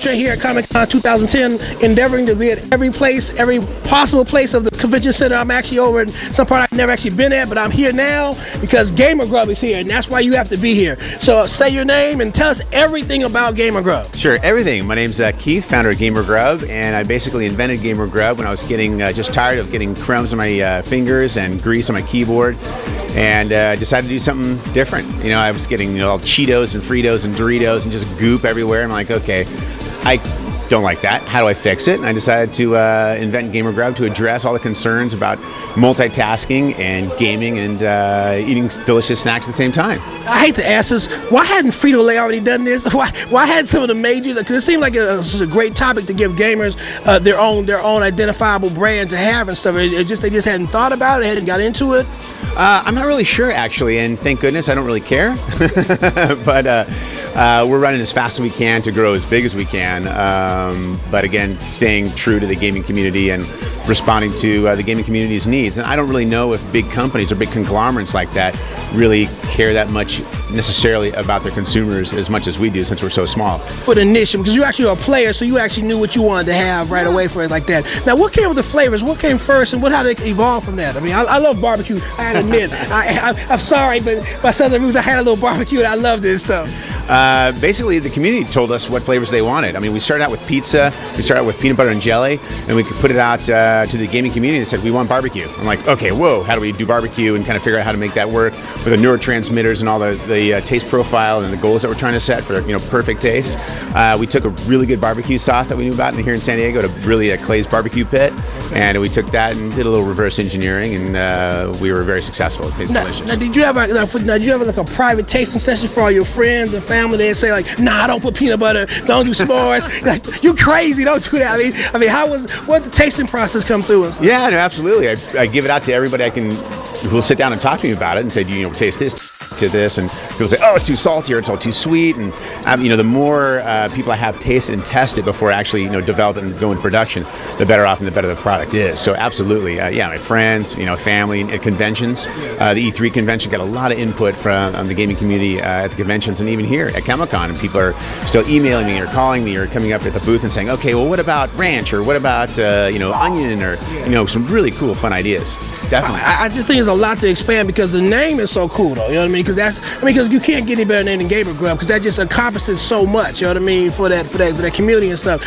train here at Comic-Con 2010, endeavoring to be at every place, every possible place of the convention center. I'm actually over in some part I've never actually been at, but I'm here now because Gamer Grub is here, and that's why you have to be here. So say your name and tell us everything about Gamer Grub. Sure, everything. My name's Keith, founder of Gamer Grub, and I basically invented Gamer Grub when I was getting just tired of getting crumbs on my fingers and grease on my keyboard, and decided to do something different. You know, I was getting all Cheetos and Fritos and Doritos and just goop everywhere. I'm like, okay, I don't like that. How do I fix it? And I decided to invent Gamer Grub to address all the concerns about multitasking and gaming and eating delicious snacks at the same time. I hate to ask this, why hadn't Frito-Lay already done this? Why hadn't some of the majors? Because it seemed like it was a great topic to give gamers their own identifiable brand to have and stuff. They just hadn't thought about it, hadn't got into it. I'm not really sure, actually, and thank goodness I don't really care. But we're running as fast as we can to grow as big as we can. But again, staying true to the gaming community and responding to the gaming community's needs. And I don't really know if big companies or big conglomerates like that really care that much necessarily about their consumers as much as we do, since we're so small. For the niche, because you actually are a player, so you actually knew what you wanted to have right away for it like that. Now, what came with the flavors? What came first, and how did it evolve from that? I mean, I love barbecue. I had to admit, I'm sorry, but by Southern roots, I had a little barbecue, and I loved this stuff. Basically, the community told us what flavors they wanted. I mean, we started out with pizza, we started out with peanut butter and jelly, and we could put it out to the gaming community and said, we want barbecue. I'm like, okay, whoa, how do we do barbecue, and kind of figure out how to make that work with the neurotransmitters and all the taste profile and the goals that we're trying to set for, you know, perfect taste. We took a really good barbecue sauce that we knew about here in San Diego to really Clay's Barbecue Pit, and we took that and did a little reverse engineering, and we were very successful. It tastes delicious. Now, did you have like a private tasting session for all your friends and family? They'd say like, nah, don't put peanut butter, don't do s'mores. Like, you crazy, don't do that. I mean, what did the tasting process come through? Yeah, no, absolutely. I give it out to everybody who will sit down and talk to me about it and say, do you taste this to this? And people say, oh, it's too salty or it's all too sweet. And the more people I have taste and test it before I actually develop it and go into production, the better off and the better the product is. So absolutely, yeah, my friends, family at conventions. The E3 convention got a lot of input from the gaming community at the conventions, and even here at Comic-Con, and people are still emailing me or calling me or coming up at the booth and saying, okay, well, what about ranch, or what about onion, or some really cool, fun ideas. Definitely. I just think there's a lot to expand because the name is so cool, though. You know what I mean? Because you can't get any better name than Gamer Grub, because that just encompasses so much. You know what I mean? For that community and stuff.